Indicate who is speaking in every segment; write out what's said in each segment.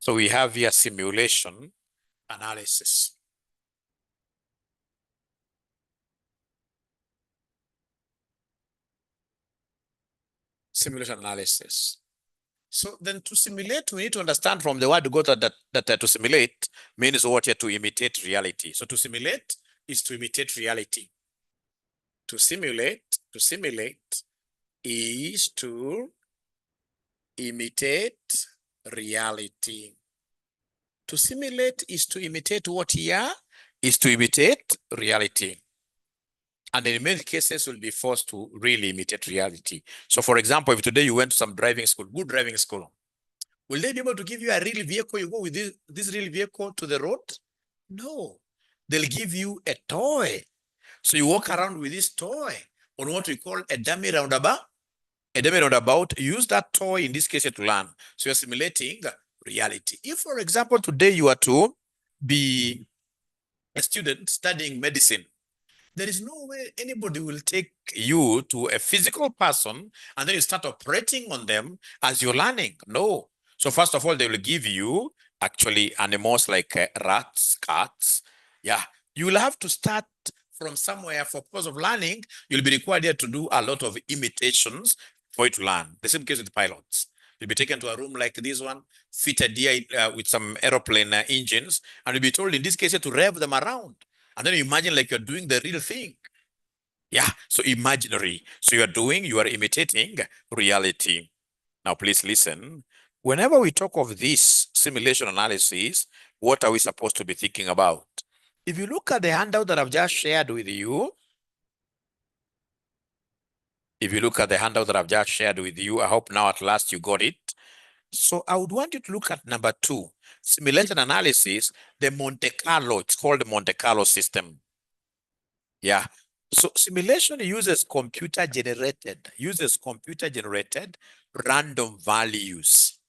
Speaker 1: So we have here simulation analysis. Simulation analysis. So then to simulate, we need to understand from the word go that to simulate means what? Here to imitate reality. So to simulate is to imitate reality. To simulate is to imitate reality. To simulate is to imitate what here? Is to imitate reality. And in many cases will be forced to really imitate reality. So for example, if today you went to some driving school, good driving school, will they be able to give you a real vehicle? You go with this real vehicle to the road? No. They'll give you a toy. So you walk around with this toy on what we call a dummy roundabout. A dummy roundabout, use that toy in this case to learn. So you're simulating reality. If, for example, today you are to be a student studying medicine, there is no way anybody will take you to a physical person and then you start operating on them as you're learning. No. So first of all, they will give you actually animals like rats, cats. Yeah. You will have to start from somewhere. For purpose of learning, you'll be required here to do a lot of imitations for you to learn. The same case with pilots. You'll be taken to a room like this one, fitted here with some aeroplane engines, and you'll be told in this case to rev them around. And then you imagine like you're doing the real thing. Yeah, so imaginary. So you are imitating reality. Now, please listen. Whenever we talk of this simulation analysis, what are we supposed to be thinking about? If you look at the handout that I've just shared with you, I hope now at last you got it. So I would want you to look at number 2, simulation analysis, the Monte Carlo. It's called the Monte Carlo system. Yeah. So simulation uses computer generated random values.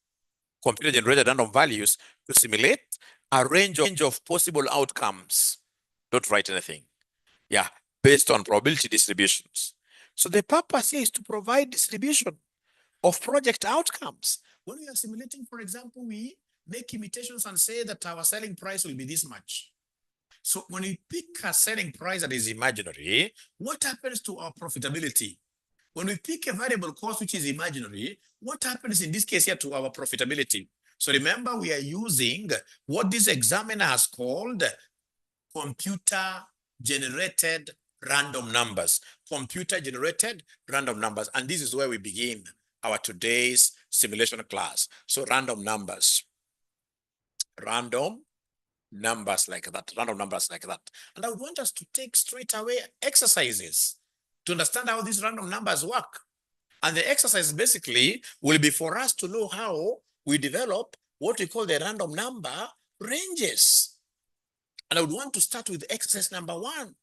Speaker 1: Computer-generated random values to simulate a range of possible outcomes. Don't write anything. Yeah, based on probability distributions. So the purpose here is to provide distribution of project outcomes. When we are simulating, for example, we make imitations and say that our selling price will be this much. So when we pick a selling price that is imaginary, what happens to our profitability? When we pick a variable cost which is imaginary, what happens in this case here to our profitability? So remember, we are using what this examiner has called computer-generated random numbers. Computer-generated random numbers. And this is where we begin our today's simulation class. So random numbers. Random numbers like that. And I would want us to take straight away exercises to understand how these random numbers work. And the exercise basically will be for us to know how we develop what we call the random number ranges. And I would want to start with exercise number 1.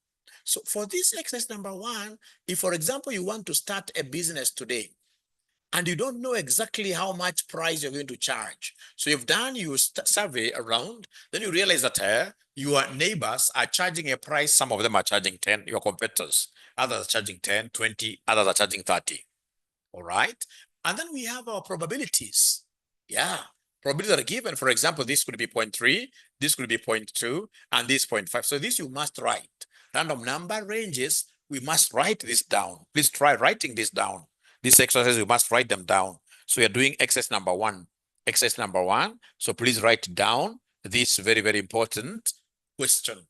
Speaker 1: So for this exercise number 1, if, for example, you want to start a business today and you don't know exactly how much price you're going to charge. So you've done your survey around, then you realize that your neighbors are charging a price. Some of them are charging 10, your competitors. Others are charging 10, 20, others are charging 30. All right. And then we have our probabilities. Yeah. Probabilities are given. For example, this could be 0.3, this could be 0.2, and this 0.5. So this you must write. Random number ranges, we must write this down. Please try writing this down. This exercise, you must write them down. So you're doing exercise number 1. Exercise number 1. So please write down this very, very important question.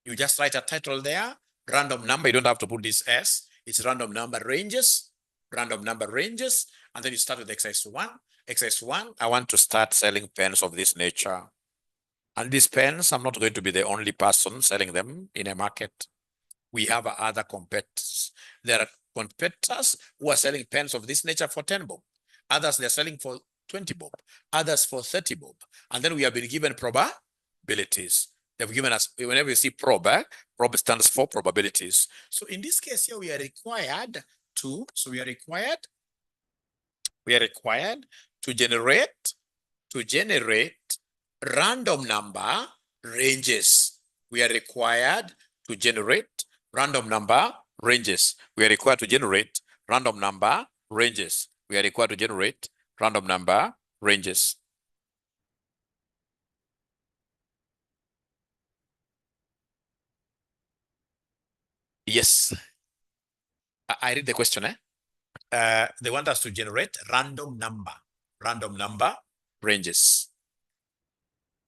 Speaker 1: You just write a title there. Random number. You don't have to put this S. It's random number ranges. Random number ranges. And then you start with exercise 1. Exercise 1, I want to start selling pens of this nature. And these pens, I'm not going to be the only person selling them in a market. We have other competitors. There are competitors who are selling pens of this nature for 10 bob. Others, they're selling for 20 bob. Others for 30 bob. And then we have been given probabilities. They've given us, whenever you see prob stands for probabilities. So in this case here, we are required to generate random number ranges. We are required to generate random number ranges. We are required to generate random number ranges. We are required to generate random number ranges. Yes. I read the question, they want us to generate random number ranges.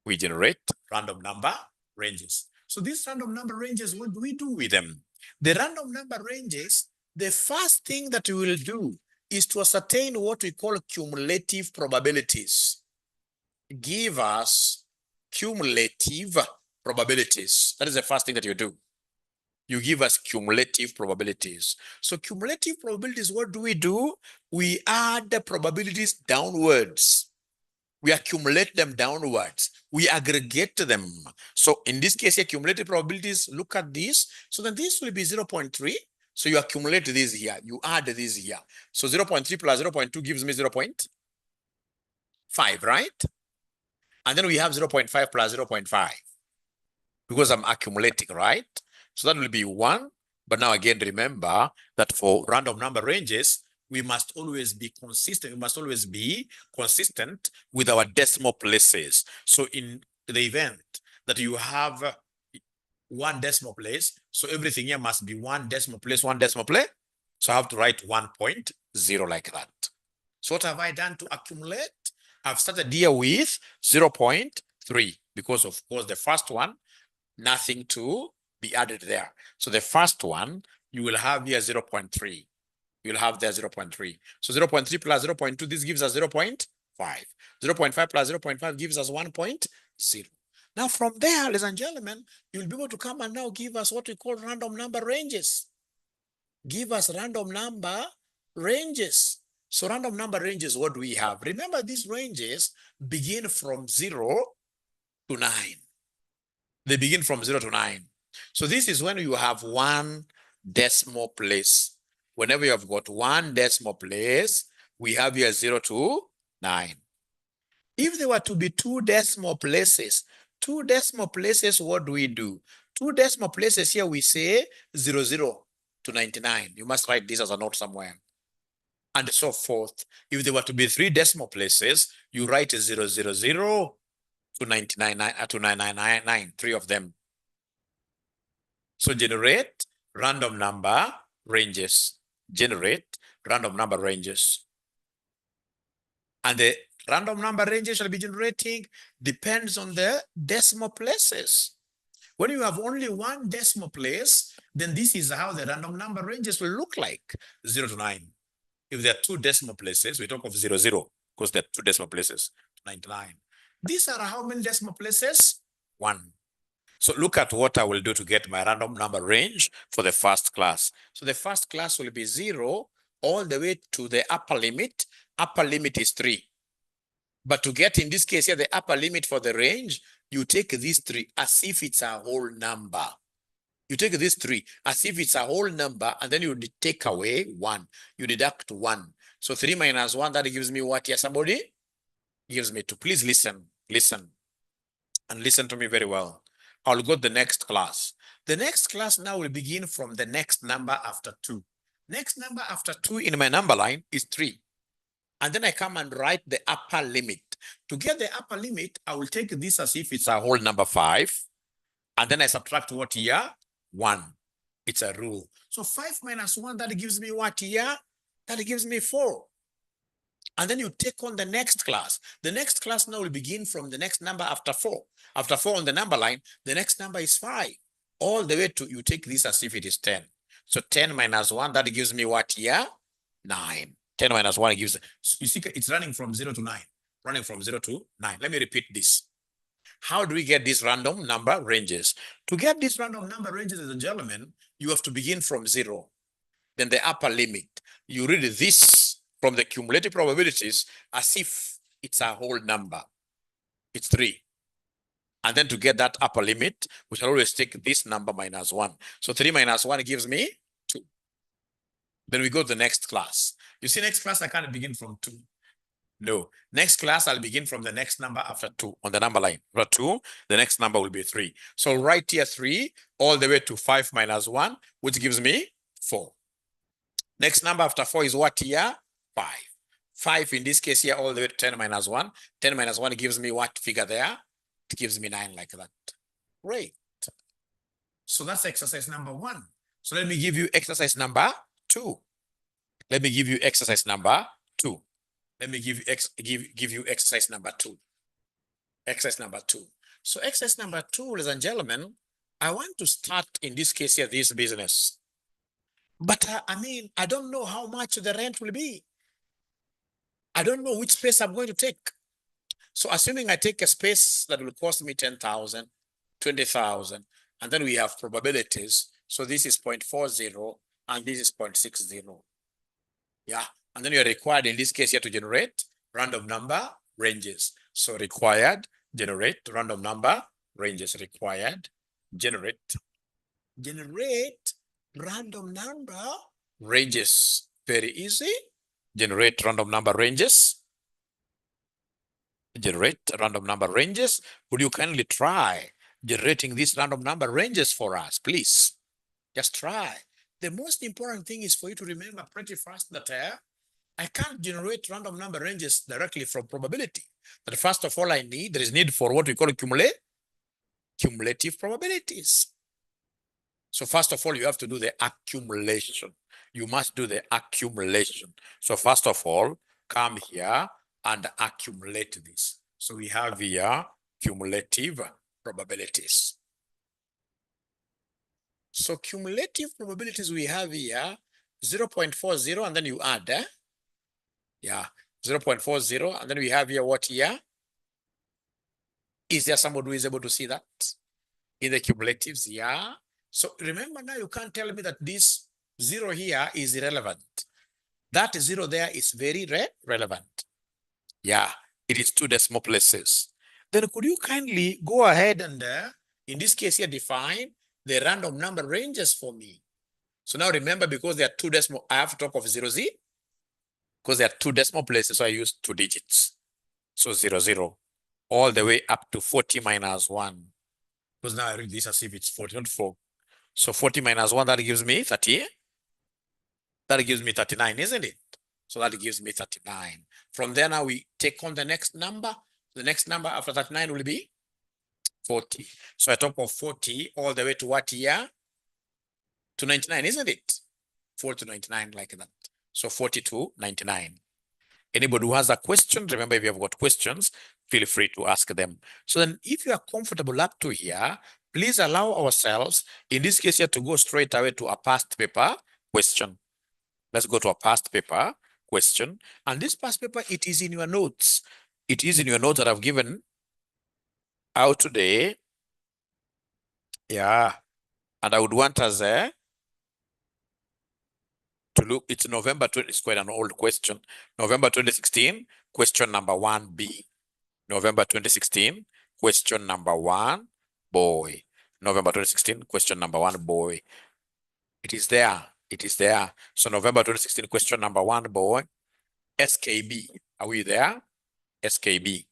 Speaker 1: We generate random number ranges. So these random number ranges, what do we do with them? The random number ranges, the first thing that we will do is to ascertain what we call cumulative probabilities. Give us cumulative probabilities. That is the first thing that you do. You give us cumulative probabilities. So cumulative probabilities, what do? We add the probabilities downwards. We accumulate them downwards. We aggregate them. So in this case, here, cumulative probabilities, look at this. So then this will be 0.3. So you accumulate this here. You add this here. So 0.3 plus 0.2 gives me 0.5, right? And then we have 0.5 plus 0.5 because I'm accumulating, right? So that will be 1. But now again, remember that for random number ranges, we must always be consistent. We must always be consistent with our decimal places. So in the event that you have 1 decimal place, so everything here must be 1 decimal place, 1 decimal place. So I have to write 1.0 like that. So what have I done to accumulate? I've started here with 0.3 because of course the first one, nothing to be added there. So the first one, you will have here 0.3. You'll have there 0.3. So 0.3 plus 0.2, this gives us 0.5. 0.5 plus 0.5 gives us 1.0. Now from there, ladies and gentlemen, you'll be able to come and now give us what we call random number ranges. Give us random number ranges. So random number ranges, what do we have? Remember, these ranges begin from 0 to 9. They begin from 0 to 9. So this is when you have 1 decimal place. Whenever you have got 1 decimal place, we have here 0 to 9. If there were to be 2 decimal places, what do? 2 decimal places here, we say 00 to 99. You must write this as a note somewhere. And so forth. If there were to be 3 decimal places, you write 000 to 99, to 999, 3 of them. So generate random number ranges. Generate random number ranges. And the random number ranges shall be generating depends on the decimal places. When you have only 1 decimal place, then this is how the random number ranges will look like, 0 to 9. If there are 2 decimal places, we talk of 00, because there are 2 decimal places, 99. These are how many decimal places? 1. So look at what I will do to get my random number range for the first class. So the first class will be 0 all the way to the upper limit. Upper limit is 3. But to get, in this case here, the upper limit for the range, you take these 3 as if it's a whole number. You take these 3 as if it's a whole number, and then you take away 1. You deduct 1. So 3 minus 1, that gives me what here, somebody? Gives me 2. Please listen, and listen to me very well. I'll go to the next class. The next class now will begin from the next number after 2. Next number after 2 in my number line is 3. And then I come and write the upper limit. To get the upper limit, I will take this as if it's a whole number 5. And then I subtract what here? 1. It's a rule. So 5 minus 1, that gives me what here? That gives me 4. And then you take on the next class. The next class now will begin from the next number after 4. After 4 on the number line, the next number is 5. All the way to, you take this as if it is 10. So 10 minus 1, that gives me what here? 9. 10 minus 1 gives, you see, it's running from 0 to 9. Running from 0 to 9. Let me repeat this. How do we get these random number ranges? To get these random number ranges, ladies and gentlemen, you have to begin from 0. Then the upper limit. You read this from the cumulative probabilities as if it's a whole number. It's 3. And then to get that upper limit, we shall always take this number minus 1. So 3 minus 1 gives me 2. Then we go to the next class. You see, next class, I can't begin from 2. No. Next class, I'll begin from the next number after 2 on the number line. After 2, the next number will be 3. So right here 3 all the way to 5 minus 1, which gives me 4. Next number after 4 is what here? 5. 5 in this case here all the way to 10 minus 1. 10 minus 1 gives me what figure there? It gives me 9 like that. Great. So that's exercise number 1. So let me give you exercise number 2. Let me give you exercise number 2. Let me give you exercise number 2. Exercise number 2. So exercise number 2, ladies and gentlemen, I want to start in this case here, this business. But I don't know how much the rent will be. I don't know which space I'm going to take. So assuming I take a space that will cost me 10,000, 20,000, and then we have probabilities. So this is 0.40 and this is 0.60. Yeah, and then you're required in this case here to generate random number ranges. So required, generate random number ranges. Required, generate random number ranges. Very easy. Generate random number ranges. Generate random number ranges. Would you kindly try generating these random number ranges for us, please? Just try. The most important thing is for you to remember pretty fast that I can't generate random number ranges directly from probability. But first of all, there is need for what we call cumulative probabilities. So first of all, you have to do the accumulation. You must do the accumulation. So first of all, come here and accumulate this. So we have here cumulative probabilities. So cumulative probabilities we have here 0.40 and then you add 0.40 and then we have here what here? Is there somebody who is able to see that in the cumulatives? Yeah. So remember now you can't tell me that this 0 here is irrelevant. That 0 there is very relevant. Yeah, it is 2 decimal places. Then could you kindly go ahead and in this case here define the random number ranges for me? So now remember, because there are 2 decimal, I have to talk of 0z because there are 2 decimal places, so I use 2 digits. So 00 all the way up to 40 minus 1. Because now I read this as if it's 40, not 4. So 40 minus 1, that gives me 30. That gives me 39, isn't it? So that gives me 39. From there now we take on the next number. The next number after 39 will be 40. So I talk of 40 all the way to what year? To 99, isn't it? 40 to 99 like that. So 40 to 99. Anybody who has a question, remember if you have got questions, feel free to ask them. So then if you are comfortable up to here, please allow ourselves, in this case here, to go straight away to a past paper question. Let's go to a past paper question. And this past paper, it is in your notes. It is in your notes that I've given out today. Yeah. And I would want us to look, it's November 20, it's quite an old question. November 2016, question number 1B. November 2016, question number 1, boy. November 2016, question number 1, boy. It is there. It is there. So November 2016, question number 1, boy. SKB. Are we there? SKB.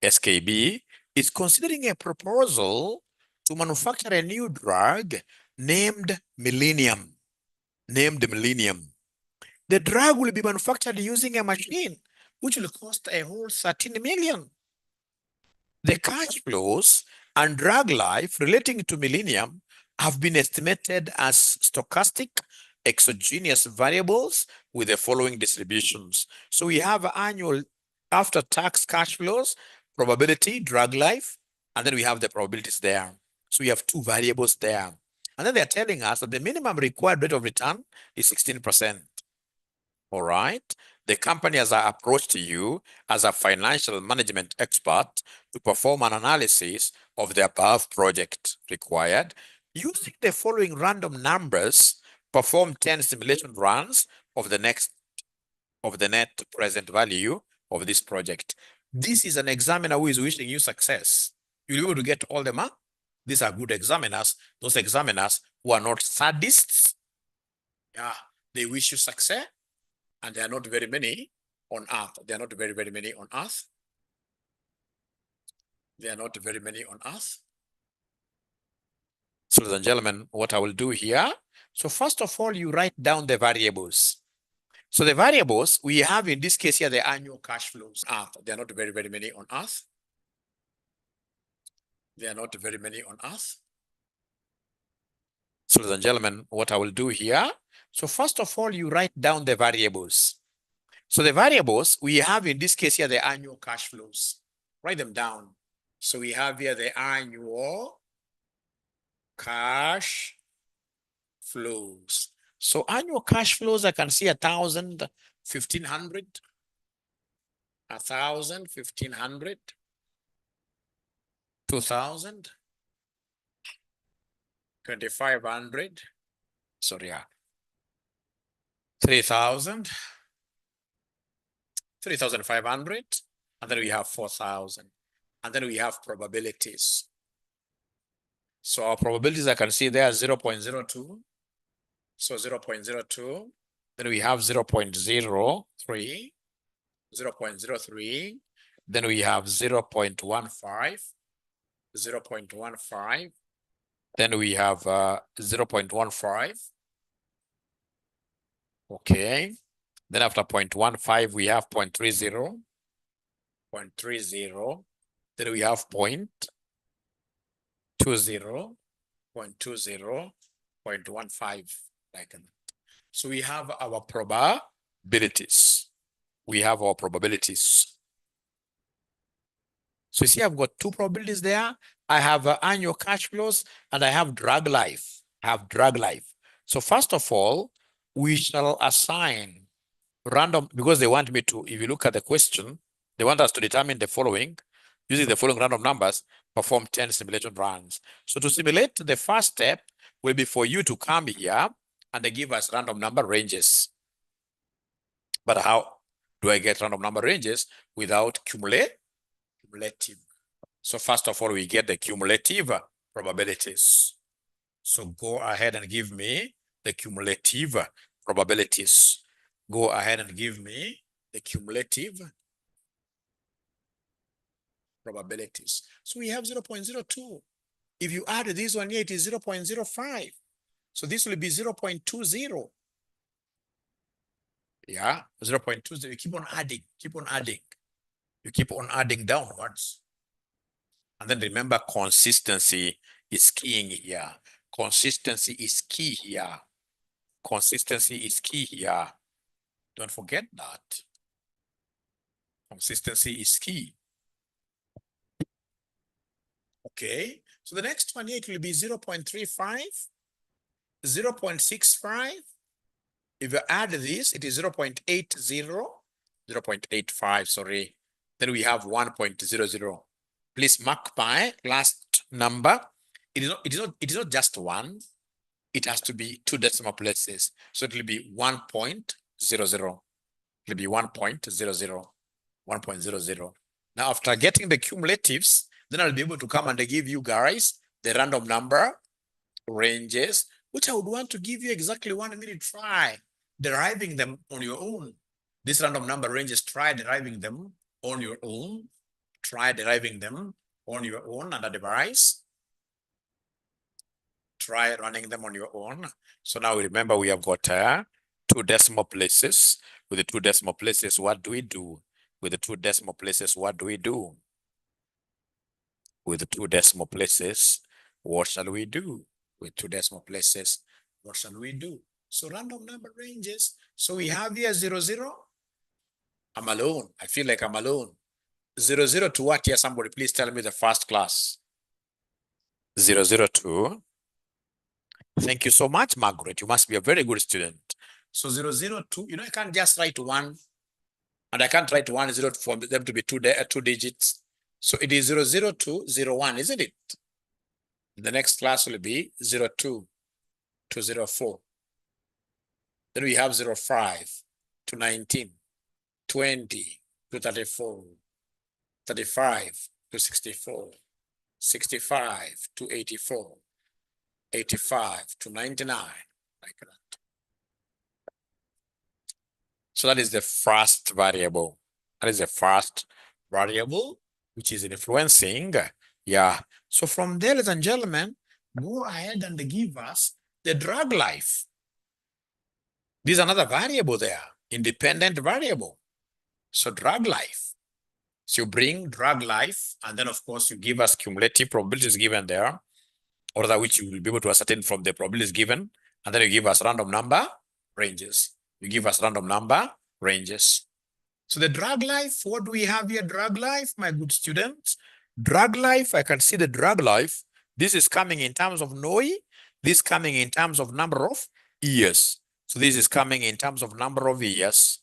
Speaker 1: SKB is considering a proposal to manufacture a new drug named Millennium. The drug will be manufactured using a machine which will cost a whole 13 million. The cash flows and drug life relating to Millennium have been estimated as stochastic exogenous variables with the following distributions. So we have annual after-tax cash flows, probability, drug life, and then we have the probabilities there. So we have 2 variables there. And then they're telling us that the minimum required rate of return is 16%. All right. The company has approached you as a financial management expert to perform an analysis of the above project required. Using the following random numbers, perform 10 simulation runs of the net present value of this project. This is an examiner who is wishing you success. You'll be able to get all the marks. These are good examiners. Those examiners who are not sadists. Yeah, they wish you success. And there are not very many on earth. There are not very many on earth. There are not very many on earth. So, ladies and gentlemen, what I will do here. So first of all, you write down the variables. So the variables we have in this case here, the annual cash flows. There are not very many on earth. There are not very many on earth. So ladies and gentlemen, what I will do here. So first of all, you write down the variables. So the variables we have in this case here, the annual cash flows. Write them down. So we have here the annual cash flows. So annual cash flows, I can see 1,000, 1,500, 1,000, 1,500, 2,000, 2,500. Sorry, 3,000, 3,500, and then we have 4,000, and then we have probabilities. So our probabilities, I can see there 0.02. So 0.02. Then we have 0.03, 0.03. Then we have 0.15, 0.15. Then we have 0.15. Okay. Then after 0.15, we have 0.30, 0.30. Then we have 0.20, 0.20, 0.15, like that. So we have our probabilities. We have our probabilities. So you see, I've got two probabilities there. I have annual cash flows and I have drag life. So first of all, we shall assign random, because they want me to, if you look at the question, they want us to determine the following, using the following random numbers, perform 10 simulation runs. So to simulate, the first step will be for you to come here and they give us random number ranges. But how do I get random number ranges without cumulative? So first of all, we get the cumulative probabilities. So go ahead and give me the cumulative probabilities. Go ahead and give me the cumulative probabilities. So we have 0.02. If you add this one here, it is 0.05. So this will be 0.20. Yeah, 0.20. You keep on adding, You keep on adding downwards. And then remember, consistency is key here. Consistency is key here. Consistency is key here. Don't forget that. Consistency is key. Okay, so the next one here, it will be 0.35, 0.65. If you add this, it is 0.80, 0.85, sorry. Then we have 1.00. Please mark my last number. It is not just one. It has to be 2 decimal places. So it will be 1.00. It will be 1.00. 1.00. Now, after getting the cumulatives, then I'll be able to come and give you guys the random number ranges, which I would want to give you exactly 1 minute. Try deriving them on your own. These random number ranges, try deriving them on your own. Try deriving them on your own on a device. Try running them on your own. So now remember, we have got 2 decimal places. With the 2 decimal places, what do we do? With the 2 decimal places, what do we do? With the 2 decimal places, what shall we do? With 2 decimal places, what shall we do? So random number ranges. So we have here 00. I'm alone. I feel like I'm alone. 00 to what here? Somebody please tell me the first class. 002. Thank you so much, Margaret. You must be a very good student. So 002, you know, I can't just write 1. And I can't write 10 for them to be 2 digits. So it is 00201, isn't it? The next class will be 02 to 04. Then we have 05 to 19, 20 to 34, 35 to 64, 65 to 84, 85 to 99, like that. So that is the first variable. That is the first variable, which is influencing. Yeah. So from there, ladies and gentlemen, go ahead and give us the drag life. This is another variable there, independent variable. So drag life. So you bring drag life, and then of course you give us cumulative probabilities given there. or that which you will be able to ascertain from the probabilities given, and then you give us random number ranges. You give us random number ranges. So the drug life, what do we have here? Drug life, my good students. Drug life, I can see the drug life. This is coming in terms of NOI. This is coming in terms of number of years. So this is coming in terms of number of years.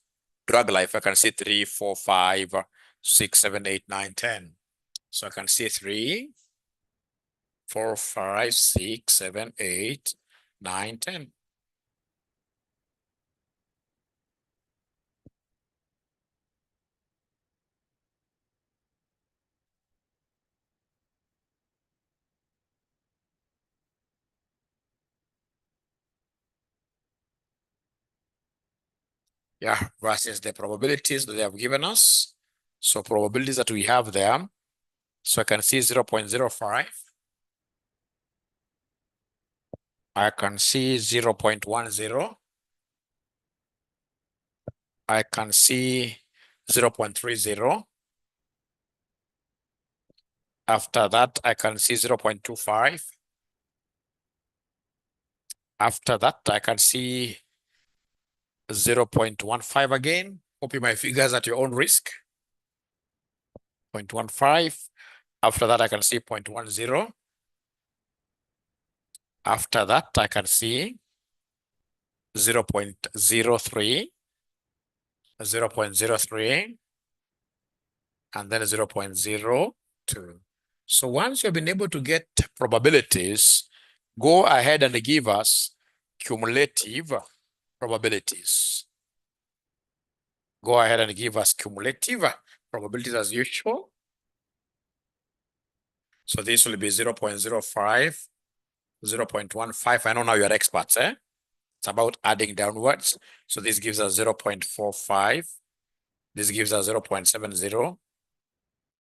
Speaker 1: Drug life, I can see 3, 4, 5, 6, 7, 8, 9, 10. So I can see 3, 4, 5, 6, 7, 8, 9, 10. Yeah, versus the probabilities that they have given us. So probabilities that we have there. So I can see 0.05. I can see 0.10. I can see 0.30. After that, I can see 0.25. After that, I can see 0.15 again. Copy my figures at your own risk. 0.15. After that, I can see 0.10. After that, I can see 0.03, 0.03, and then 0.02. So once you've been able to get probabilities, go ahead and give us cumulative probabilities. Go ahead and give us cumulative probabilities as usual. So this will be 0.05, 0.15. I know now you're experts, eh? It's about adding downwards. So this gives us 0.45. This gives us 0.70,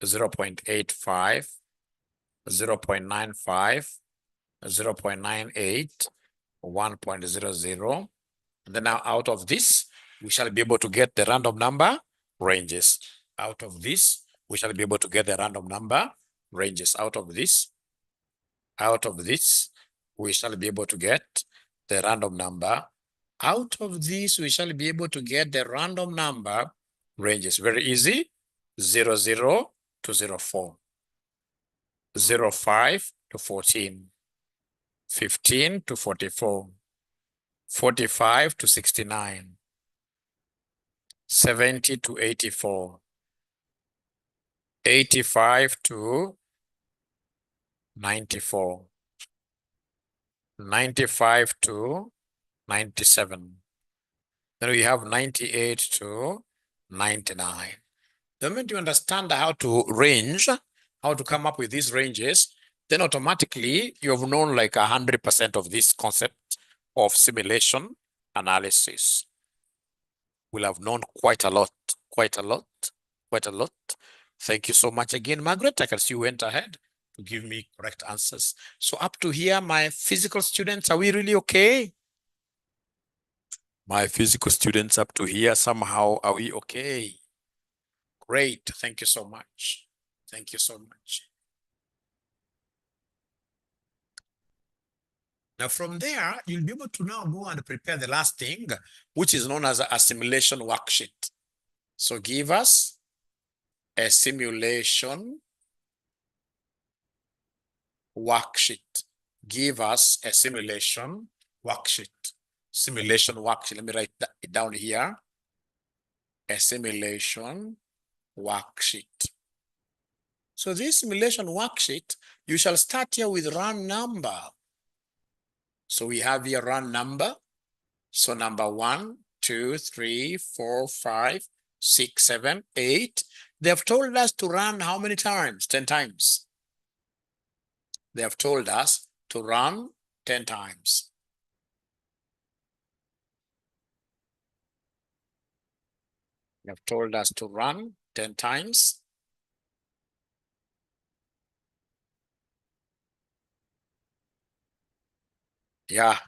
Speaker 1: 0.85, 0.95, 0.98, 1.00. And then now out of this, we shall be able to get the random number ranges. Out of this, we shall be able to get the random number ranges. Out of this, we shall be able to get the random number. Out of this, we shall be able to get the random number ranges. Very easy. 00 to 04. 05 to 14. 15 to 44. 45 to 69. 70 to 84. 85 to 94. 95 to 97. Then we have 98 to 99. The moment you understand how to range, how to come up with these ranges, then automatically you have known like 100% of this concept of simulation analysis. We'll have known quite a lot. Thank you so much again, Margaret. I can see you went ahead to give me correct answers. So up to here, my physical students, are we really okay? My physical students up to here, somehow, are we okay? Great. Thank you so much. Thank you so much. Now from there, you'll be able to now go and prepare the last thing, which is known as a simulation worksheet. So give us a simulation worksheet. Give us a simulation worksheet. Simulation worksheet. Let me write it down here. A simulation worksheet. So this simulation worksheet, you shall start here with run number. So we have here run number. So number 1, 2, 3, 4, 5, 6, 7, 8. They have told us to run how many times? 10 times. They have told us to run 10 times. They have told us to run 10 times. Yeah.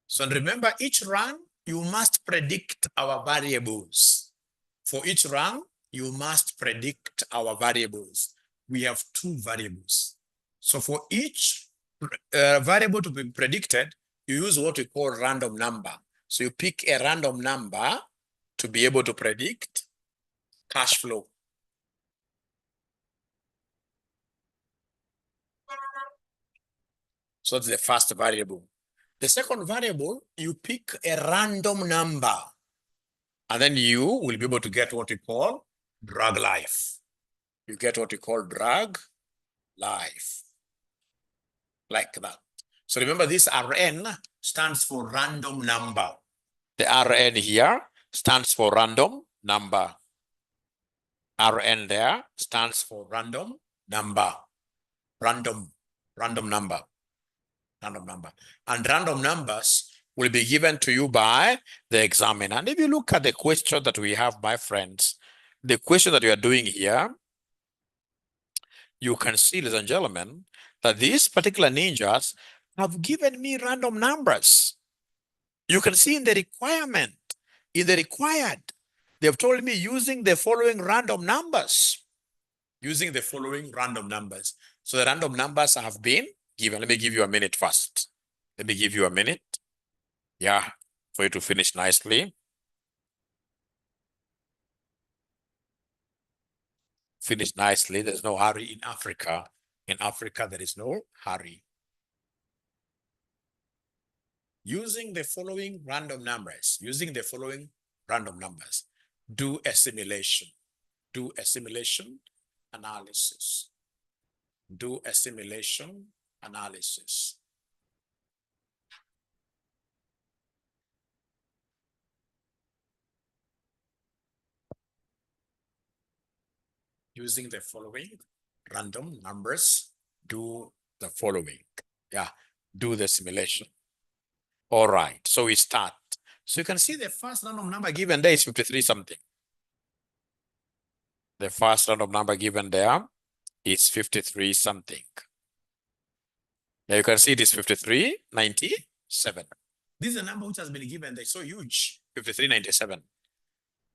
Speaker 1: So remember, each run, you must predict our variables. For each run, you must predict our variables. We have 2 variables. So for each variable to be predicted, you use what we call random number. So you pick a random number to be able to predict cash flow. So that's the first variable. The second variable, you pick a random number, and then you will be able to get what we call drag life. You get what we call drag life, like that. So remember, this Rn stands for random number. The Rn here stands for random number. Rn there stands for random number. Random number. Random number. And random numbers will be given to you by the examiner. And if you look at the question that we have, my friends, the question that we are doing here, you can see, ladies and gentlemen, that these particular ninjas have given me random numbers. You can see in the requirement, in the required, they've told me using the following random numbers. Using the following random numbers. So the random numbers have been given. Let me give you a minute first. Let me give you a minute. Yeah, for you to finish nicely. Finish nicely. There's no hurry in Africa. In Africa, there is no hurry. Using the following random numbers, do a simulation. Do a simulation analysis. Do a simulation analysis. Using the following random numbers, do the following. Yeah, do the simulation. All right, so we start. So you can see the first random number given there is 53 something. The first random number given there is 53 something. Now you can see it is 5397. This is a number which has been given there, so huge, 5397.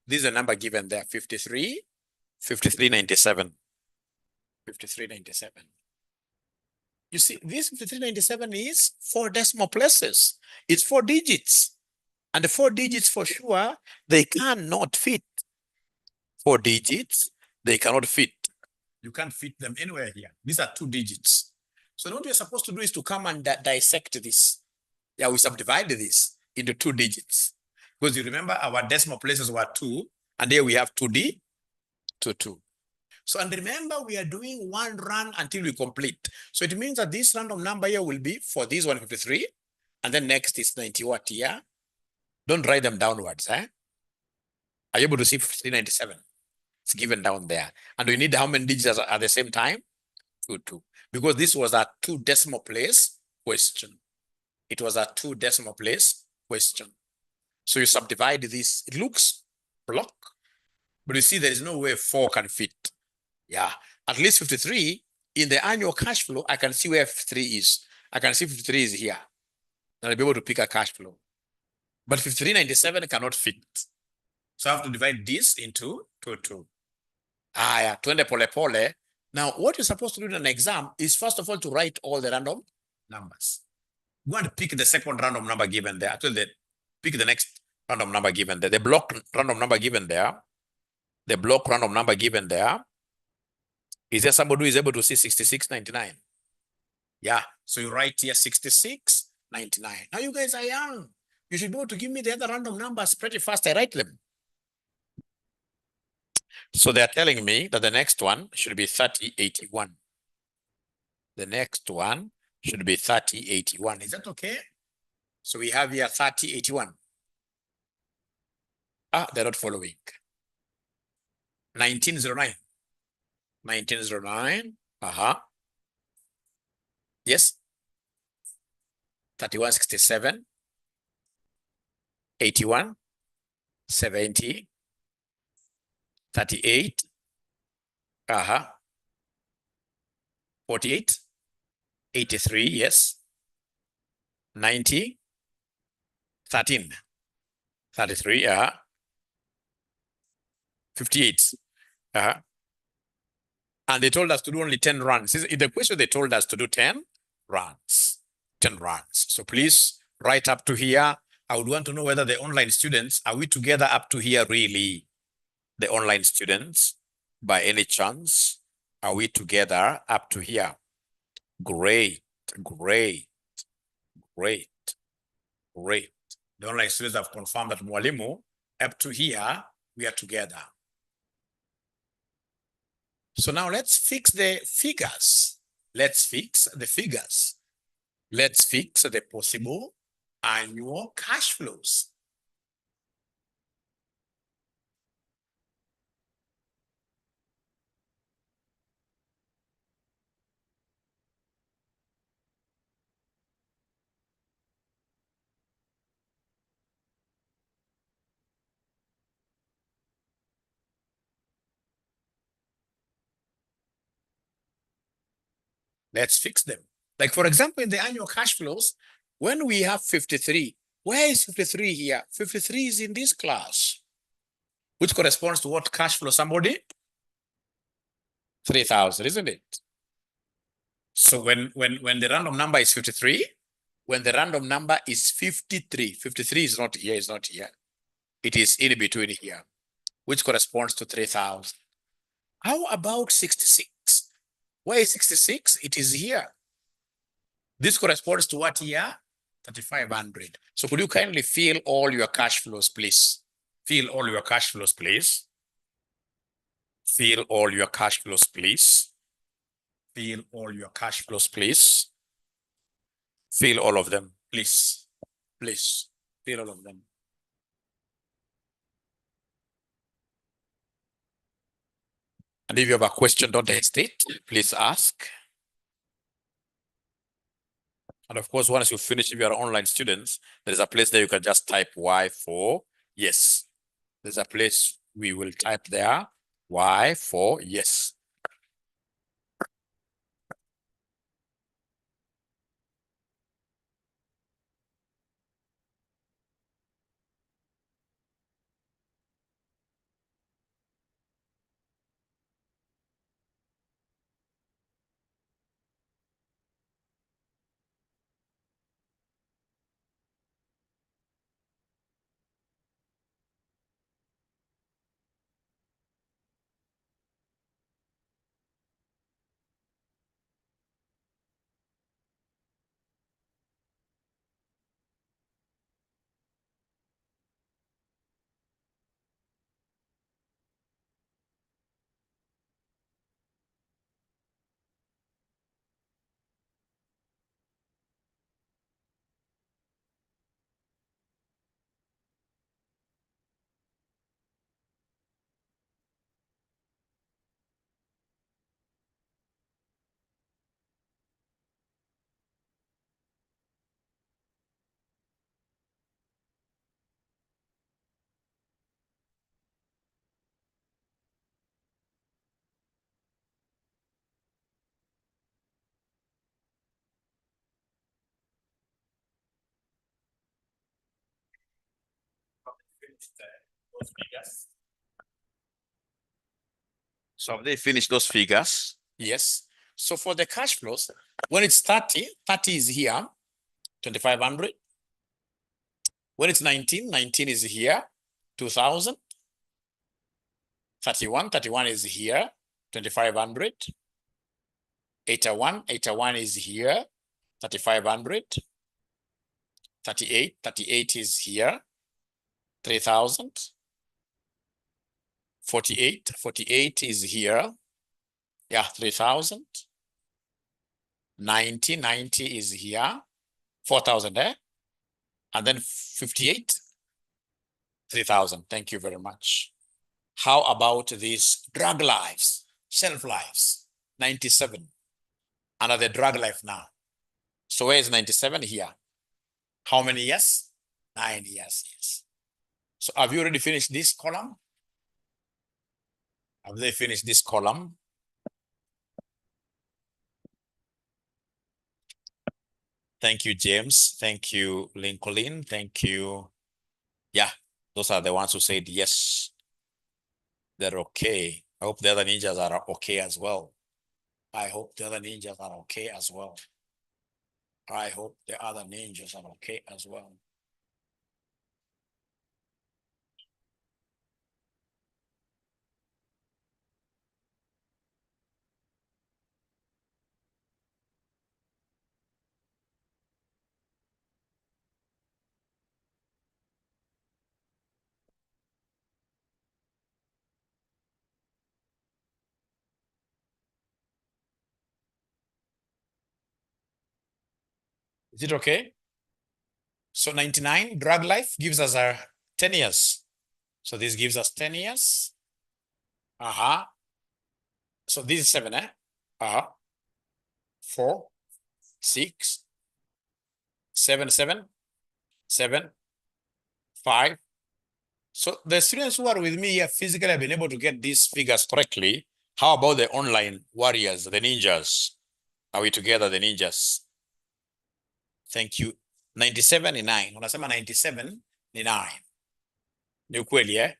Speaker 1: This is a number given there, 5397. 5397. You see, this 5397 is 4 decimal places. It's 4 digits. And the 4 digits for sure, they cannot fit. 4 digits, they cannot fit. You can't fit them anywhere here. These are 2 digits. So what we're supposed to do is to come and dissect this. Yeah, we subdivide this into 2 digits. Because you remember our decimal places were 2, and here we have 2D to 2. So, and remember, we are doing one run until we complete. So it means that this random number here will be for this 153, and then next is 90 what here. Don't write them downwards. Are you able to see 5397? It's given down there. And we need how many digits at the same time? 2. Because this was a 2 decimal place question. It was a 2 decimal place question. So you subdivide this. It looks block, but you see there is no way 4 can fit. Yeah, at least 53 in the annual cash flow, I can see where 53 is. I can see 53 is here. And I'll be able to pick a cash flow. But 5397 cannot fit. So I have to divide this into 2. Yeah, 20 pole. Now, what you're supposed to do in an exam is first of all to write all the random numbers. Go and pick the second random number given there. Actually, pick the next random number given there. The block random number given there. The block random number given there. Is there somebody who is able to see 6699? Yeah, so you write here 6699. Now you guys are young. You should be able to give me the other random numbers pretty fast. I write them. So they're telling me that the next one should be 3081. The next one should be 3081. Is that okay? So we have here 3081. They're not following. 1909. 1909. Yes. 3167. 81. 70. 38. 48. 83. Yes. 90. 13. 33. 58. And they told us to do only 10 runs. In the question, they told us to do 10 runs. 10 runs. So please write up to here. I would want to know whether the online students, are we together up to here really? The online students, by any chance, are we together up to here? Great, great, great, great. The online students have confirmed that mwalimu, up to here, we are together. So now let's fix the figures. Let's fix the figures. Let's fix the possible annual cash flows. Let's fix them. Like, for example, in the annual cash flows, when we have 53, where is 53 here? 53 is in this class, which corresponds to what cash flow, somebody? 3,000, isn't it? So when the random number is 53, when the random number is 53, 53 is not here, it's not here. It is in between here, which corresponds to 3,000. How about 66? Where is 66? It is here. This corresponds to what here? 3,500. So could you kindly fill all your cash flows, please? Fill all your cash flows, please. Fill all your cash flows, please. Fill all your cash flows, please. Fill all of them, please. Please, fill all of them. And if you have a question, don't hesitate. Please ask. And of course, once you finish, if you are online students, there's a place there you can just type Y for yes. There's a place we will type there Y for yes. So have they finished those figures? Yes. So for the cash flows, when it's 30, 30 is here, 2,500. When it's 19, 19 is here, 2,000. 31, 31 is here, 2,500. 81, 81 is here, 3,500. 38, 38 is here, 3,000. 48, 48 is here, yeah, 3,000. 90, 90 is here, 4,000 eh? And then 58, 3,000. Thank you very much. How about these drug lives, shelf lives? 97. Under the drug life now. So where is 97 here? How many years? 9 years, yes. So have you already finished this column? Have they finished this column? Thank you, James. Thank you, Lincoln. Thank you. Yeah, those are the ones who said yes. They're okay. I hope the other ninjas are okay as well. I hope the other ninjas are okay as well. I hope the other ninjas are okay as well. Is it okay? So 99 drug life gives us 10 years. So this gives us 10 years. So this is 7, 4, 6, 7, 7, 7, 5. So the students who are with me here physically have been able to get these figures correctly. How about the online warriors, the ninjas? Are we together, the ninjas? Thank you. 97 ni 9. Unasema 97 ni 9. Ni ukweli, eh?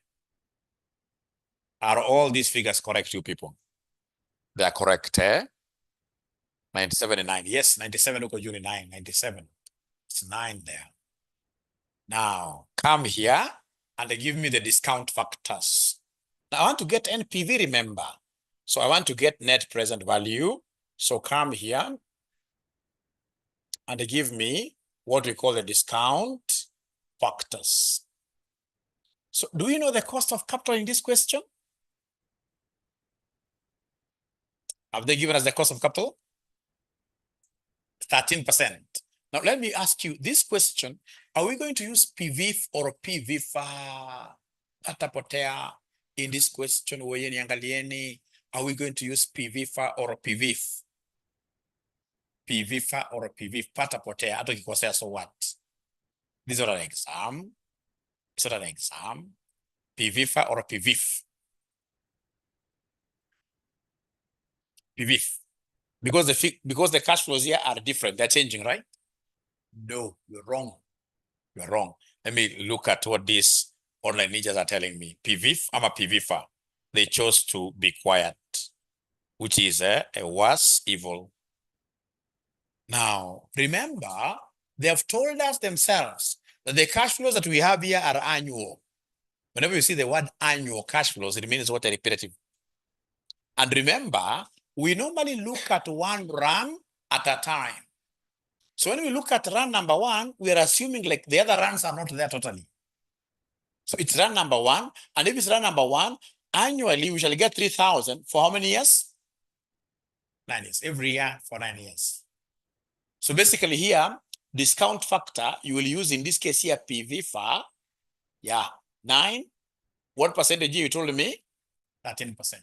Speaker 1: Are all these figures correct, you people? They are correct, eh? 97 and 9. Yes, 97 uko juu ni 9. 97. It's 9 there. Now, come here and give me the discount factors. Now, I want to get NPV, remember. So I want to get net present value. So come here and give me what we call the discount factors. So do you know the cost of capital in this question? Have they given us the cost of capital? 13%. Now, let me ask you this question. Are we going to use PVF or PVFA atapotea in this question? Are we going to use PVFA or PVF? PVFA or PVF patapotea hata kikosea, so what? This is not an exam. It's not an exam. PVFA or PVF? PVF. Because the cash flows here are different. They're changing, right? No, you're wrong. You're wrong. Let me look at what these online ninjas are telling me. PVF, I'm a PVFA. They chose to be quiet, which is a worse evil. Now, remember, they have told us themselves that the cash flows that we have here are annual. Whenever you see the word annual cash flows, it means what a repetitive. And remember, we normally look at one run at a time. So when we look at run number 1, we are assuming like the other runs are not there totally. So it's run number 1. And if it's run number 1, annually we shall get 3,000 for how many years? 9 years. Every year for 9 years. So basically here, discount factor, you will use in this case here PVFA. Yeah, 9. What percentage you told me? 13%.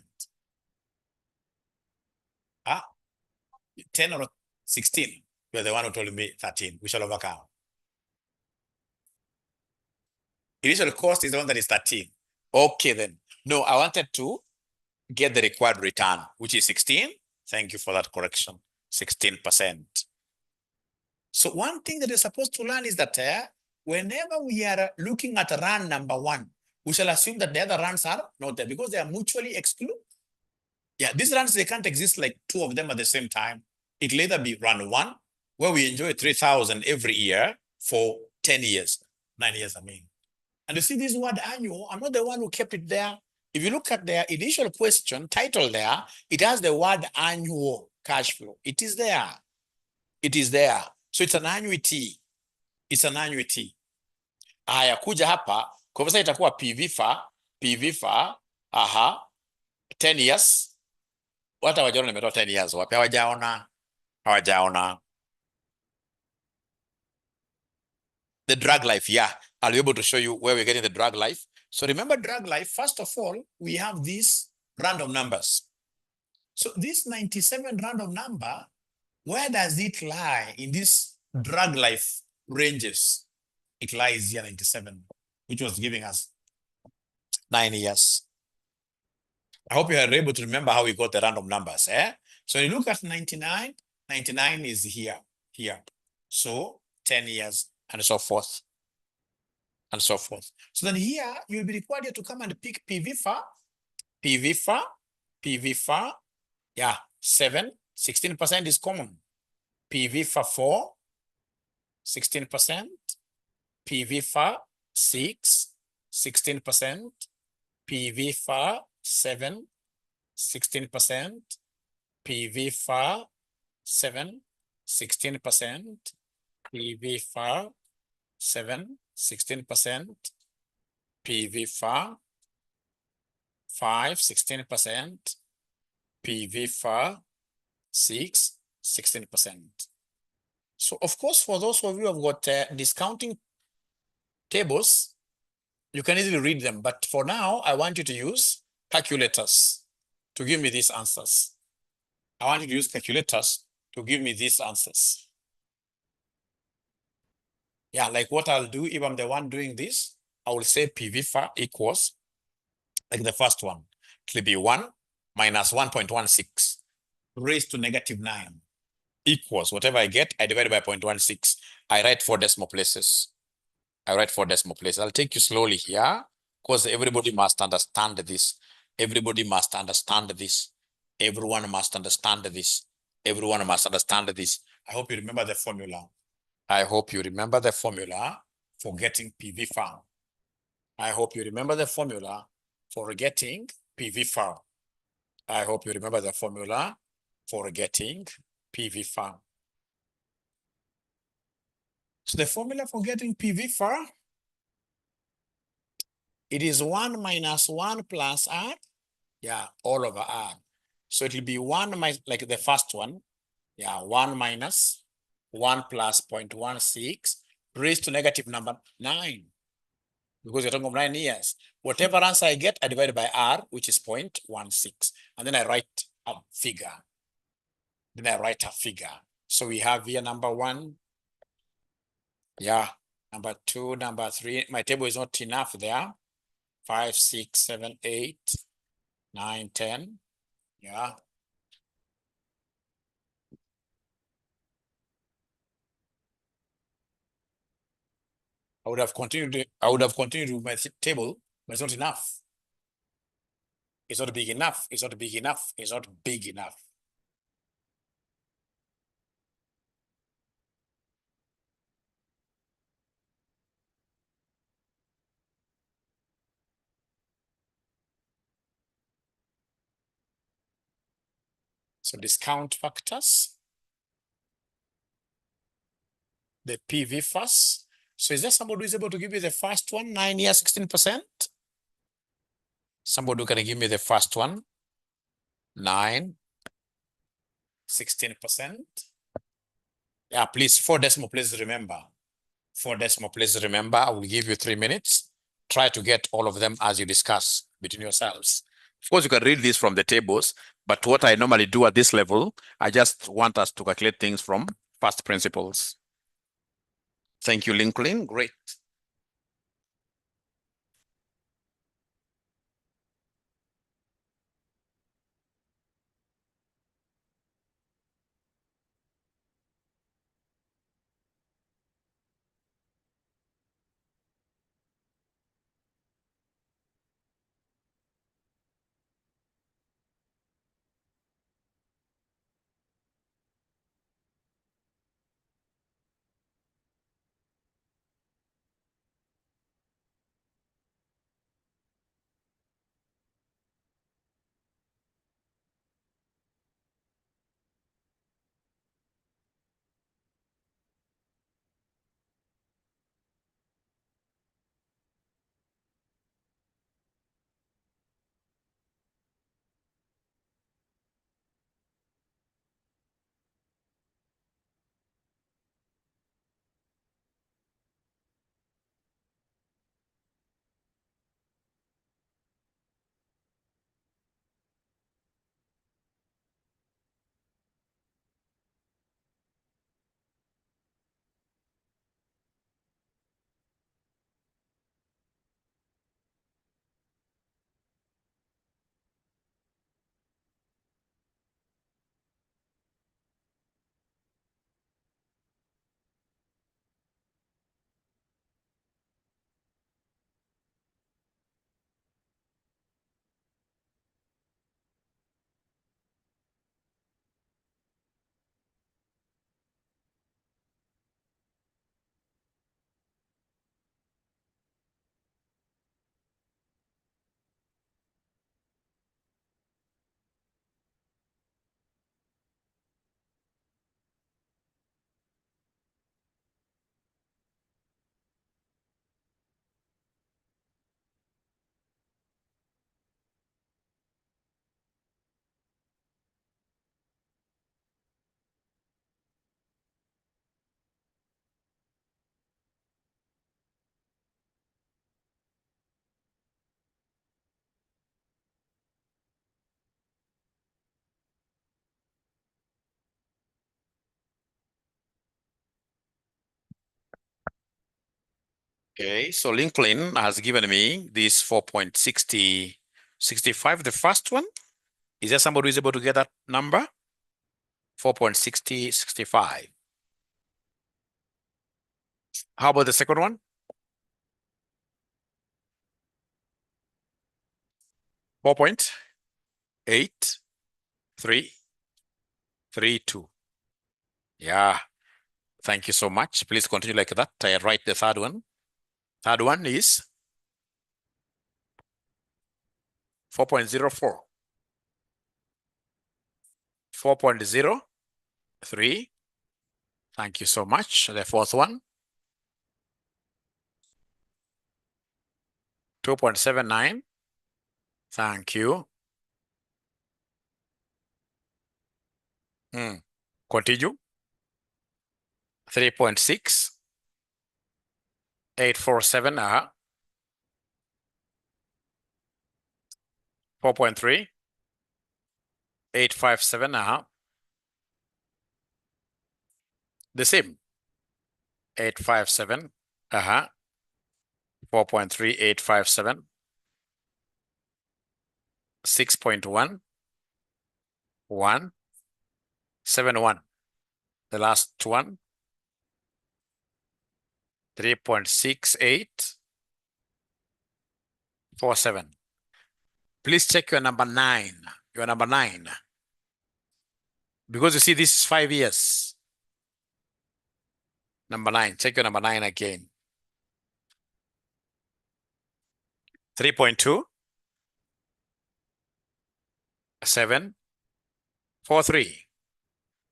Speaker 1: 10 or 16. You're the one who told me 13. We shall overcome. Initial cost is the one that is 13. Okay, then. No, I wanted to get the required return, which is 16. Thank you for that correction. 16%. So one thing that you're supposed to learn is that whenever we are looking at run number 1, we shall assume that the other runs are not there because they are mutually excluded. Yeah, these runs, they can't exist like 2 of them at the same time. It will either be run 1, where we enjoy 3,000 every year for 10 years, 9 years, I mean. And you see this word annual, I'm not the one who kept it there. If you look at their initial question title there, it has the word annual cash flow. It is there. It is there. So it's an annuity. It's an annuity. Haya kuja hapa, kwa sasa itakuwa PVFA, 10 years. Wata wajaona nimetoa 10 years. Wapi hawajaona. The drug life, yeah. I'll be able to show you where we're getting the drug life. So remember drug life, first of all, we have these random numbers. So this 97 random number, where does it lie in this drug life ranges? It lies here, 97, which was giving us 9 years. I hope you are able to remember how we got the random numbers. So you look at 99, 99 is here. So 10 years and so forth. And so forth. So then here, you'll be required to come and pick PVFA, yeah, 7, 16% is common. PV for 4, 16%. PV for 6, 16%. PV for 7, 16%. PV for 7, 16%. PV for 7, 16%. PV for 5, 16%. PV for 6, 16%. So of course, for those of you who have got discounting tables, you can easily read them. But for now, I want you to use calculators to give me these answers. I want you to use calculators to give me these answers. Yeah, like what I'll do if I'm the one doing this, I will say PV far equals, like the first one, it will be 1 minus 1.16 raised to -9 equals whatever I get, I divide by 0.16. I write 4 decimal places. I'll take you slowly here because everybody must understand this. Everybody must understand this. Everyone must understand this. Everyone must understand this. I hope you remember the formula. I hope you remember the formula for getting PV far. I hope you remember the formula for getting PV far. I hope you remember the formula for getting PV far. So the formula for getting PV far, it is 1 minus 1 plus R. Yeah, all over R. So it will be 1 minus, like the first one. Yeah, 1 minus 1 plus 0.16 raised to negative number 9. Because you're talking of 9 years. Whatever answer I get, I divide by R, which is 0.16. And then I write a figure. So we have here number 1. Yeah, number 2, number 3. My table is not enough there. 5, 6, 7, 8, 9, 10. Yeah. I would have continued with my table, but it's not enough. It's not big enough. It's not big enough. It's not big enough. So discount factors. The PV first. So is there somebody who is able to give me the first one? 9 years, 16%? Somebody who can give me the first one? 9, 16%. Yeah, please, 4 decimal places, remember. 4 decimal places, remember. I will give you 3 minutes. Try to get all of them as you discuss between yourselves. Of course, you can read this from the tables, but what I normally do at this level, I just want us to calculate things from first principles. Thank you, Lincoln. Great. Okay, so Lincoln has given me this 4.65. The first one, is there somebody who is able to get that number? 4.65. How about the second one? 4.8332. Yeah, thank you so much. Please continue like that. I write the third one. Third one is 4.04. 4.03. Thank you so much. The fourth one, 2.79. Thank you. Continue. 3.6. 847. 4.3. 857. The same. 857. 4.3. 857. 6.1. 1. 7.1. The last one. 3.6847. Please check your number 9. Your number 9. Because you see, this is 5 years. Number 9. Check your number 9 again. 3.2. 7.43.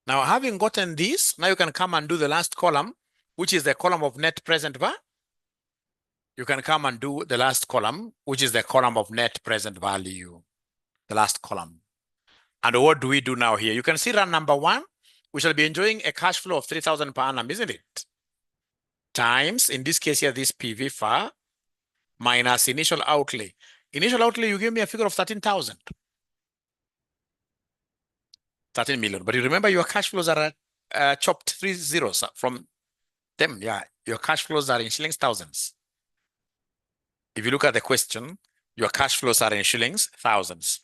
Speaker 1: Now, having gotten this, now you can come and do the last column, which is the column of net present value. You can come and do the last column, which is the column of net present value. The last column. And what do we do now here? You can see run number 1. We shall be enjoying a cash flow of 3,000 per annum, isn't it? Times, in this case here, this PV FA minus initial outlay. Initial outlay, you give me a figure of 13,000. 13 million. But you remember your cash flows are chopped 3 zeros from them. Yeah, your cash flows are in shillings thousands. If you look at the question, your cash flows are in shillings thousands.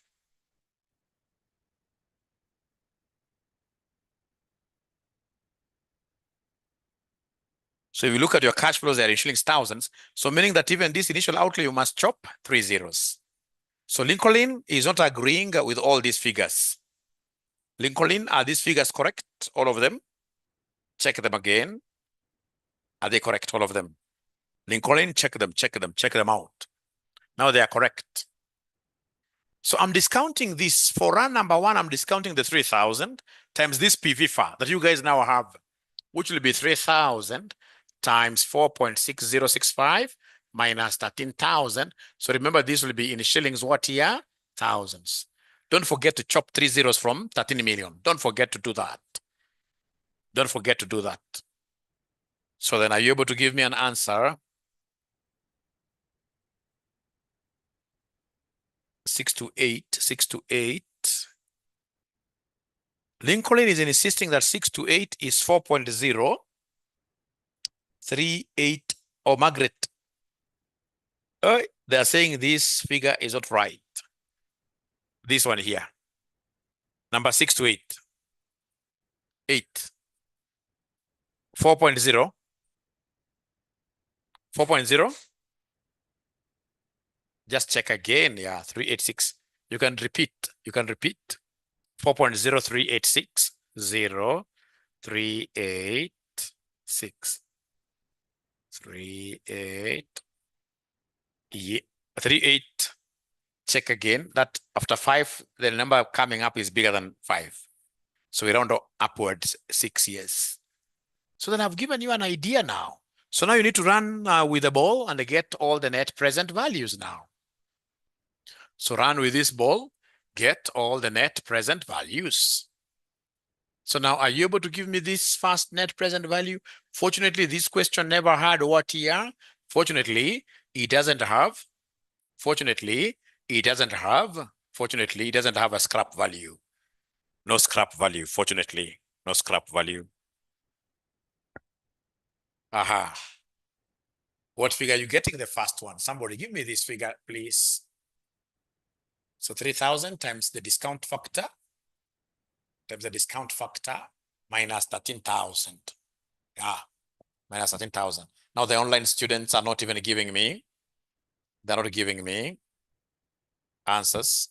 Speaker 1: So if you look at your cash flows, they're in shillings thousands. So meaning that even this initial outlay, you must chop 3 zeros. So Lincoln is not agreeing with all these figures. Lincoln, are these figures correct? All of them? Check them again. Are they correct? All of them? Lincoln, check them out. Now they are correct. So I'm discounting this. For run number 1, I'm discounting the 3,000 times this PV FA that you guys now have, which will be 3,000 times 4.6065 minus 13,000. So remember, this will be in shillings what here? Thousands. Don't forget to chop 3 zeros from 13 million. Don't forget to do that. Don't forget to do that. So then are you able to give me an answer? 6 to 8. Lincoln is insisting that 6 to 8 is 4.038. Or Margaret, they are saying this figure is not right. This one here. Number 6 to 8. 8. 4.0. 4.0. Just check again. Yeah, 386. You can repeat. 4.0386. 0386. 38. Check again. That after 5, the number coming up is bigger than 5. So we round upwards 6 years. So then I've given you an idea now. So now you need to run with the ball and get all the net present values now. So run with this ball, get all the net present values. So now are you able to give me this first net present value? Fortunately, this question never had what here. Fortunately, it doesn't have a scrap value. No scrap value, fortunately. No scrap value. What figure are you getting? The first one. Somebody give me this figure, please. So 3,000 times the discount factor minus 13,000. Yeah, minus 13,000. Now the online students are not even giving me. They're not giving me answers.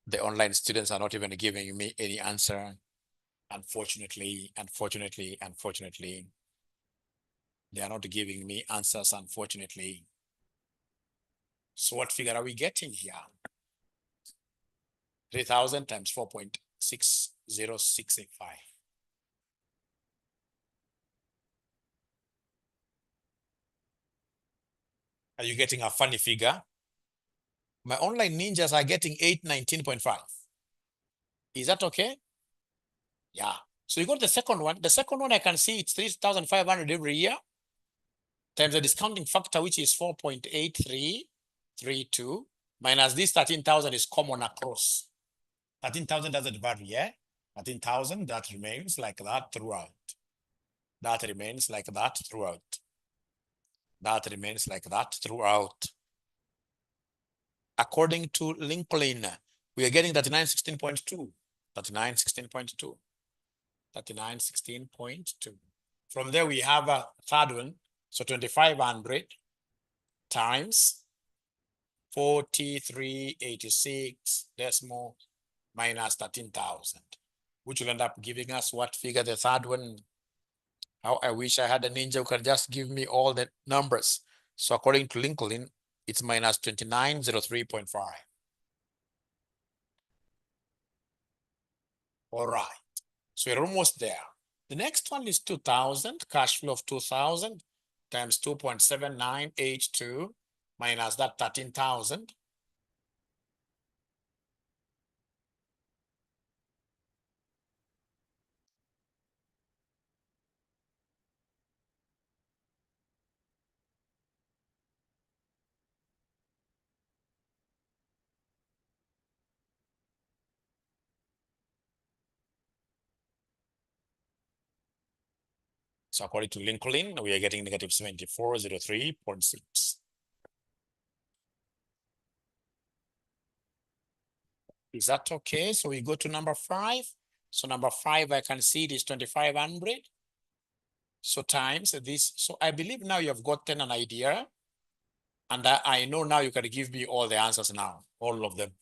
Speaker 1: The online students are not even giving me any answer. Unfortunately, they are not giving me answers, unfortunately. So what figure are we getting here? 3,000 times 4.6065. Are you getting a funny figure? My online ninjas are getting 819.5. Is that okay? Yeah. So you got the second one. The second one I can see it's 3,500 every year times the discounting factor, which is 4.8332 minus this 13,000 is common across. 13,000 doesn't vary, yeah? 13,000, that remains like that throughout. That remains like that throughout. That remains like that throughout. According to Lincoln, we are getting 3916.2. 3916.2. 3916.2. From there, we have a third one. So 2,500 times 4386 decimal minus 13,000, which will end up giving us what figure? The third one. How I wish I had a ninja who could just give me all the numbers. So according to Lincoln, it's minus 2903.5. All right. So we're almost there. The next one is 2,000, cash flow of 2,000 times 2.7982 minus that 13,000. So according to Lincoln, we are getting negative 7403.6. Is that okay? So we go to number 5. So number 5, I can see it is 2,500. So times this. So I believe now you have gotten an idea. And I know now you can give me all the answers now, all of them.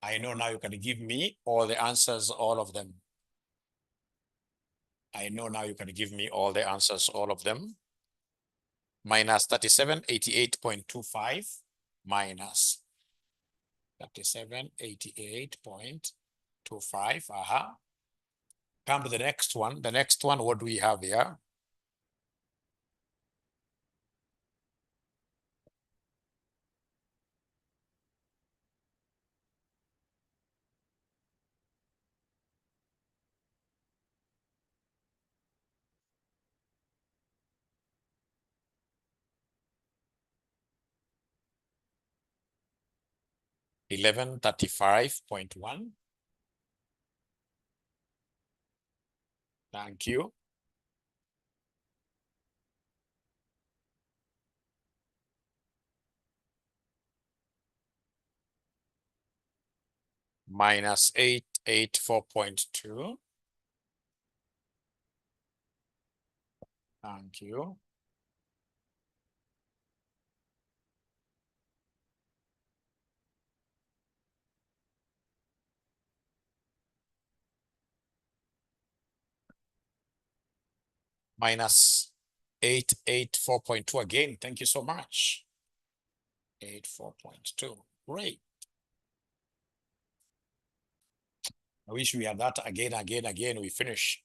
Speaker 1: I know now you can give me all the answers, all of them. I know now you can give me all the answers, all of them. Minus 3788.25 minus 3788.25. Come to the next one. The next one, what do we have here? $1135.1. Thank you. Minus 884.2. Thank you. Minus 884.2 again. Thank you so much. 84.2. Great. I wish we had that again. We finish.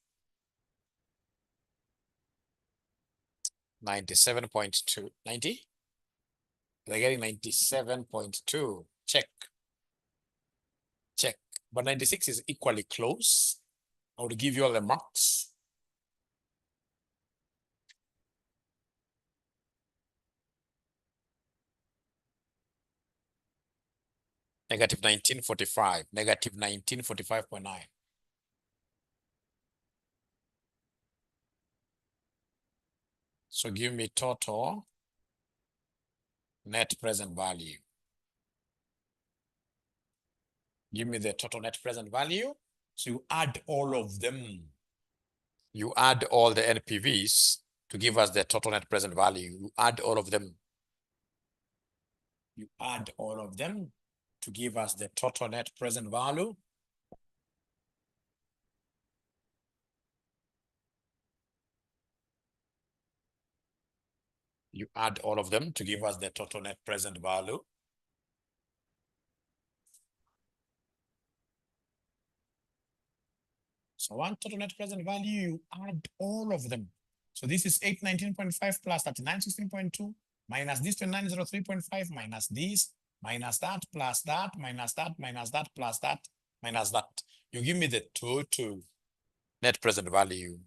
Speaker 1: 97.2. 90? They're getting 97.2. Check. Check. But 96 is equally close. I would give you all the marks. Negative 1945. Negative 1945.9. So give me total net present value. Give me the total net present value. So you add all of them. You add all the NPVs to give us the total net present value. You add all of them. You add all of them to give us the total net present value. You add all of them to give us the total net present value. So one total net present value, you add all of them. So this is 819.5 plus 3916.2 minus this 2903.5 minus this, minus that, plus that, minus that, minus that, plus that, minus that. You give me the total net present value.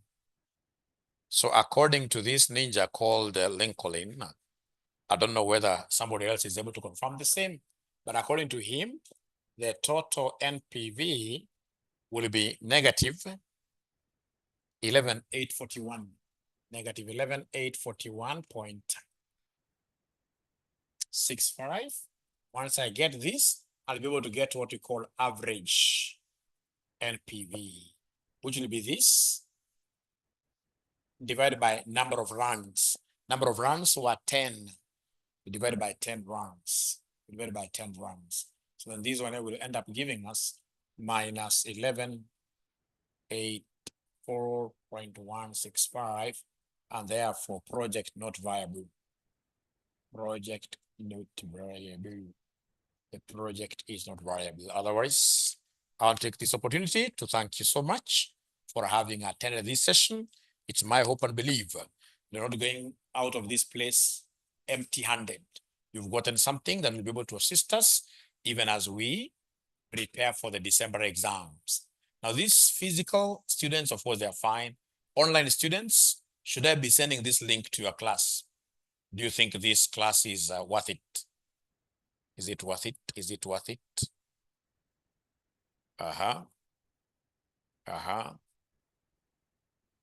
Speaker 1: So according to this ninja called Lincoln, I don't know whether somebody else is able to confirm the same, but according to him, the total NPV will be negative 11,841, negative 11,841.65. Once I get this, I'll be able to get what we call average NPV, which will be this divided by number of runs. Number of runs were 10. Divided by 10 runs. Divided by 10 runs. So then this one will end up giving us minus 11,844.165, and therefore project not viable. Project not viable. The project is not viable. Otherwise, I'll take this opportunity to thank you so much for having attended this session. It's my hope and belief you're not going out of this place empty-handed. You've gotten something that will be able to assist us even as we prepare for the December exams. Now, these physical students, of course, they're fine. Online students, should I be sending this link to your class? Do you think this class is worth it? Is it worth it? Is it worth it?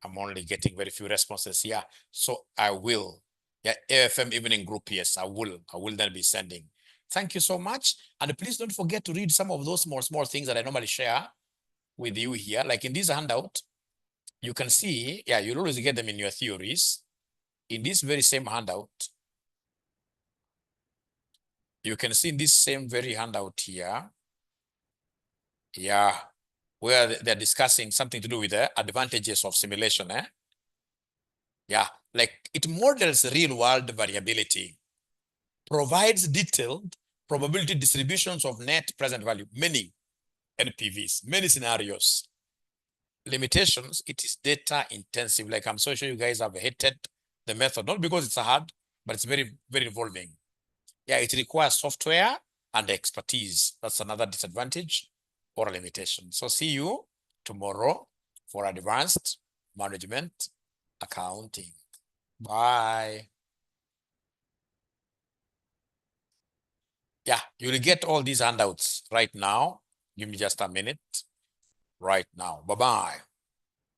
Speaker 1: I'm only getting very few responses here. So I will. Yeah, AFM evening group, yes, I will then be sending. Thank you so much. And please don't forget to read some of those small things that I normally share with you here. Like in this handout, you can see, yeah, you'll always get them in your theories. In this very same handout, you can see in this same very handout here, yeah, where they're discussing something to do with the advantages of simulation. Yeah, like it models real-world variability, provides detailed probability distributions of net present value, many NPVs, many scenarios. Limitations, it is data intensive. Like I'm so sure you guys have hated the method, not because it's hard, but it's very, very involving. Yeah, it requires software and expertise. That's another disadvantage or a limitation. So see you tomorrow for advanced management accounting. Bye. Yeah, you'll get all these handouts right now. Give me just a minute right now. Bye-bye.